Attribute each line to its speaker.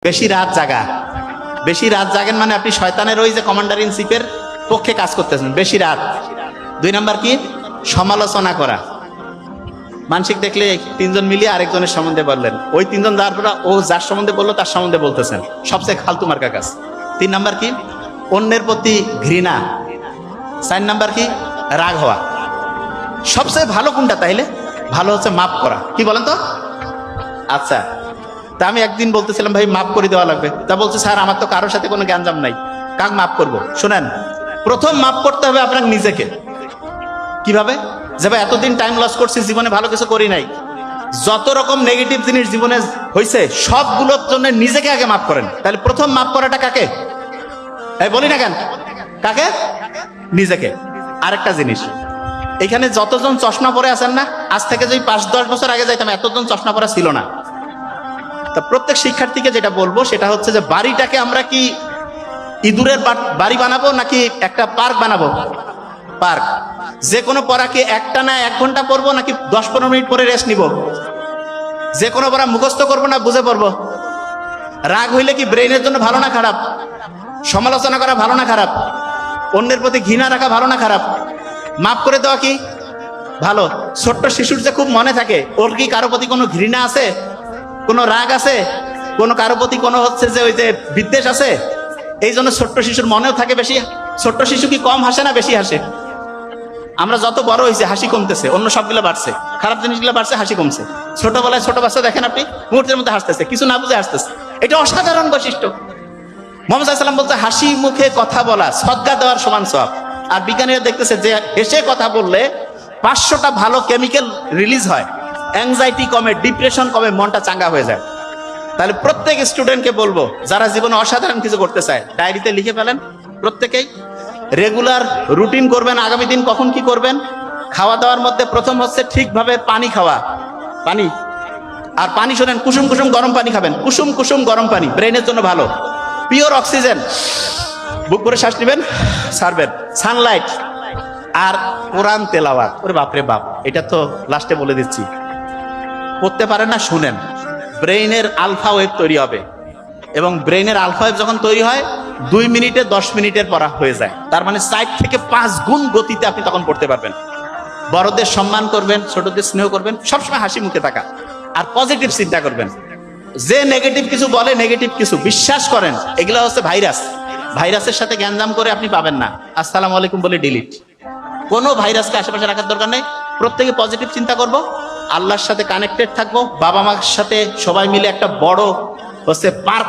Speaker 1: বেশি রাত জাগা, বেশি রাত জাগেন মানে আপনি শয়তানের ওই যে কমান্ডার ইন চিফের পক্ষে কাজ করতেছেন বেশি রাত। 2 নাম্বার কি? সমালোচনা করা। মানসিক দেখলে 3 জন মিলিয়ে আরেকজনের সম্বন্ধে বললেন, ওই 3 জন যার পর ও যার সম্বন্ধে বললো তার সম্বন্ধে বলতেছেন, সবচেয়ে ফালতু মার্কা কাজ। 3 নাম্বার কি? অন্যের প্রতি ঘৃণা। 4 নাম্বার কি? রাগ হওয়া। সবচেয়ে ভালো কোনটা তাইলে? ভালো হচ্ছে মাফ করা। কি বলেন তো? আচ্ছা, তা আমি একদিন বলতেছিলাম ভাই মাফ করে দেওয়া লাগবে, তা বলছে স্যার আমার তো কারোর সাথে কোনো গ্যাঞ্জাম নাই, কাক মাফ করবো? শোনেন, প্রথম মাফ করতে হবে আপনার নিজেকে। কিভাবে? যে ভাই এতদিন টাইম লস করছি, জীবনে ভালো কিছু করি নাই, যত রকম নেগেটিভ জিনিস জীবনে হয়েছে সবগুলোর জন্য নিজেকে আগে মাফ করেন। তাহলে প্রথম মাফ করাটা কাকে? এই বলি না কেন, কাকে? নিজেকে। আরেকটা জিনিস, এখানে যতজন চশমা পরে আছেন না, আজ থেকে যদি 5-10 বছর আগে যাইতাম এতজন চশমা পরা ছিল না। তা প্রত্যেক শিক্ষার্থীকে যেটা বলবো সেটা হচ্ছে যে বাড়িটাকে আমরা কি ইঁদুরের বাড়ি বানাবো নাকি একটা পার্ক বানাবো? পার্ক। যে কোনো পড়াকে একটা না 1 ঘন্টা পড়বো নাকি 10-15 মিনিট পরে রেস্ট নিব? যে কোনো পড়া মুখস্থ করবো না বুঝে পড়বো? রাগ হইলে কি ব্রেইনের জন্য ভালো না খারাপ? সমালোচনা করা ভালো না খারাপ? অন্যের প্রতি ঘৃণা রাখা ভালো না খারাপ? মাফ করে দেওয়া কি ভালো? ছোট্ট শিশুর যে খুব মনে থাকে, ওর কি কারো প্রতি কোনো ঘৃণা আছে, কোনো রাগ আছে, কোনো কারো প্রতি কোনো হচ্ছে যে ওই যে বিদ্বেষ আছে? এই জন্য ছোট্ট শিশুর মনেও থাকে বেশি। ছোট্ট শিশু কি কম হাসে না বেশি হাসে? আমরা যত বড় হয়েছে হাসি কমতেছে, অন্য সবগুলো বাড়ছে, খারাপ জিনিসগুলো বাড়ছে, হাসি কমছে। ছোটবেলায় ছোট বাচ্চা দেখেন আপনি, মুহূর্তের মধ্যে হাসতেছে, কিছু না বুঝে হাসতেছে। এটা অসাধারণ বৈশিষ্ট্য। মুহাম্মদ সাল্লাল্লাহু আলাইহি ওয়াসাল্লাম বলতে হাসি মুখে কথা বলা সদকা দেওয়ার সমান সওয়াব। আর বিজ্ঞানীরা দেখতেছে যে হেসে কথা বললে 500টা ভালো কেমিক্যাল রিলিজ হয়, অ্যাংজাইটি কমে, ডিপ্রেশন কমে, মনটা চাঙ্গা হয়ে যায়। তাহলে প্রত্যেক স্টুডেন্টকে বলবো যারা জীবনে অসাধারণ কিছু করতে চায় ডায়েরিতে লিখে ফেলেন। প্রত্যেকেই রেগুলার রুটিন করবেন, আগামী দিন কখন কি করবেন। খাওয়া দাওয়ার মধ্যে প্রথম হচ্ছে ঠিকভাবে পানি খাওয়া। পানি, আর পানি শোনেন, কুসুম কুসুম গরম পানি খাবেন, কুসুম কুসুম গরম পানি ব্রেনের জন্য ভালো। পিওর অক্সিজেন, বুক করে শ্বাস নেবেন, ছাড়বেন। সানলাইট আর কোরআন তেলাওয়াত। ওরে বাপরে বাপ, এটা তো লাস্টে বলে দিচ্ছি, পড়তে পারেন না শুনেন। ব্রেইনের আলফা ওয়েভ তৈরি হবে, এবং ব্রেইনের আলফা ওয়েভ যখন তৈরি হয় 2 মিনিটে 10 মিনিটের পড়া হয়ে যায়। তার মানে 4 থেকে 5 গুণ গতিতে আপনি তখন পড়তে পারবেন। বড়দের সম্মান করবেন, ছোটদের স্নেহ করবেন, সবসময় হাসি মুখে থাকা, আর পজিটিভ চিন্তা করবেন। যে নেগেটিভ কিছু বলে, নেগেটিভ কিছু বিশ্বাস করেন, এগুলো হচ্ছে ভাইরাস। ভাইরাসের সাথে গ্যাঞ্জাম করে আপনি পাবেন না। আসসালামু আলাইকুম বলে ডিলিট। কোনো ভাইরাসকে আশেপাশে রাখার দরকার নেই। প্রত্যেকে পজিটিভ চিন্তা করব, আল্লাহর সাথে কানেক্টেড থাকবো, বাবা মার সাথে সবাই মিলে একটা বড় হচ্ছে পার্ক